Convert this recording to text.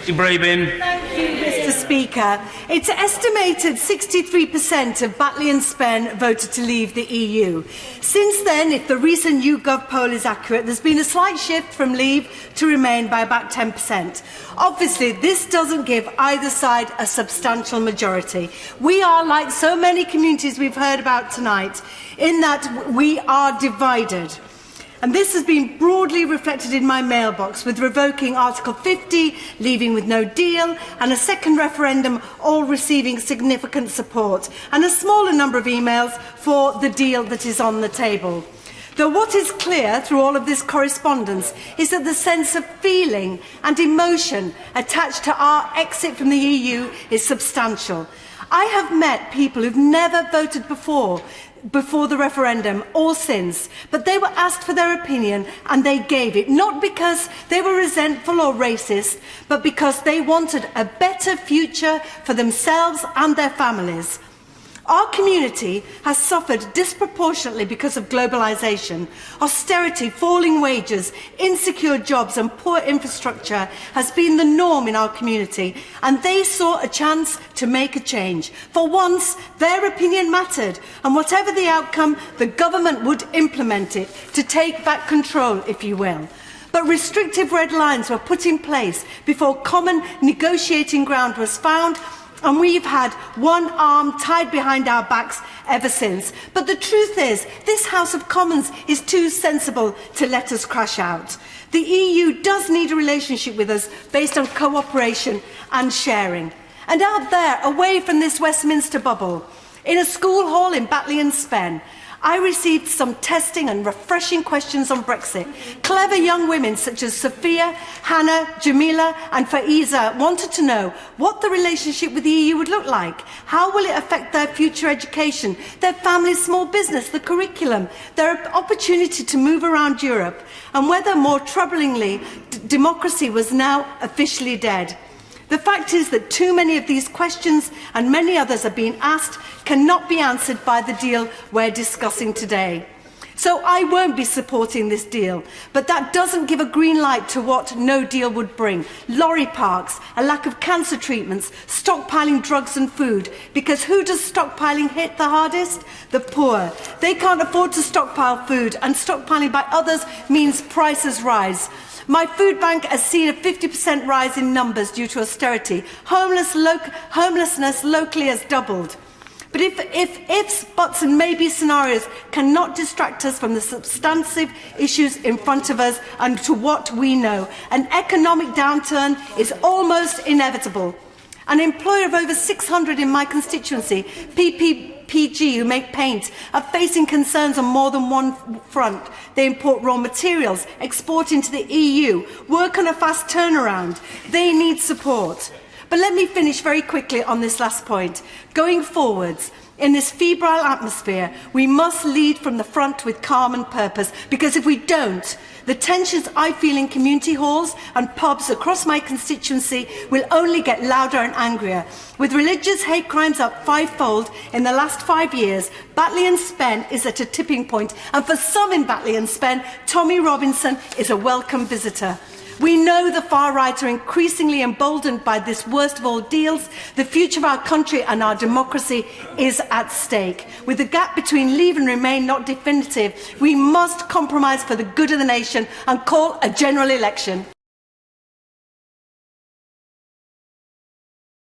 Tracy Brabin. Thank you, Mr. Speaker. It's estimated 63% of Batley and Spen voted to leave the EU. Since then, if the recent YouGov poll is accurate, there's been a slight shift from leave to remain by about 10%. Obviously, this doesn't give either side a substantial majority. We are, like so many communities we've heard about tonight, in that we are divided. And this has been broadly reflected in my mailbox, with revoking Article 50, leaving with no deal, and a second referendum all receiving significant support, and a smaller number of emails for the deal that is on the table. Though what is clear through all of this correspondence is that the sense of feeling and emotion attached to our exit from the EU is substantial. I have met people who've never voted before the referendum or since, but they were asked for their opinion and they gave it, not because they were resentful or racist, but because they wanted a better future for themselves and their families. Our community has suffered disproportionately because of globalisation. Austerity, falling wages, insecure jobs and poor infrastructure has been the norm in our community, and they saw a chance to make a change. For once, their opinion mattered, and whatever the outcome, the government would implement it, to take back control, if you will. But restrictive red lines were put in place before common negotiating ground was found, and we've had one arm tied behind our backs ever since. But the truth is, this House of Commons is too sensible to let us crash out. The EU does need a relationship with us based on cooperation and sharing. And out there, away from this Westminster bubble, in a school hall in Batley and Spen, I received some testing and refreshing questions on Brexit. Clever young women such as Sophia, Hannah, Jamila and Faiza wanted to know what the relationship with the EU would look like. How will it affect their future education, their family's small business, the curriculum, their opportunity to move around Europe, and whether, more troublingly, democracy was now officially dead. The fact is that too many of these questions, and many others are being asked, cannot be answered by the deal we're discussing today. So I won't be supporting this deal, but that doesn't give a green light to what no deal would bring. Lorry parks, a lack of cancer treatments, stockpiling drugs and food, because who does stockpiling hit the hardest? The poor. They can't afford to stockpile food, and stockpiling by others means prices rise. My food bank has seen a 50% rise in numbers due to austerity. Homelessness locally has doubled. But if ifs, buts and maybe scenarios cannot distract us from the substantive issues in front of us and to what we know, an economic downturn is almost inevitable. An employer of over 600 in my constituency, PPG, who make paint, are facing concerns on more than one front. They import raw materials, export into the EU, work on a fast turnaround. They need support. But let me finish very quickly on this last point. Going forwards, in this febrile atmosphere, we must lead from the front with calm and purpose, because if we don't, the tensions I feel in community halls and pubs across my constituency will only get louder and angrier. With religious hate crimes up fivefold in the last 5 years, Batley and Spen is at a tipping point, and for some in Batley and Spen, Tommy Robinson is a welcome visitor. We know the far right are increasingly emboldened by this worst of all deals. The future of our country and our democracy is at stake. With the gap between leave and remain not definitive, we must compromise for the good of the nation and call a general election.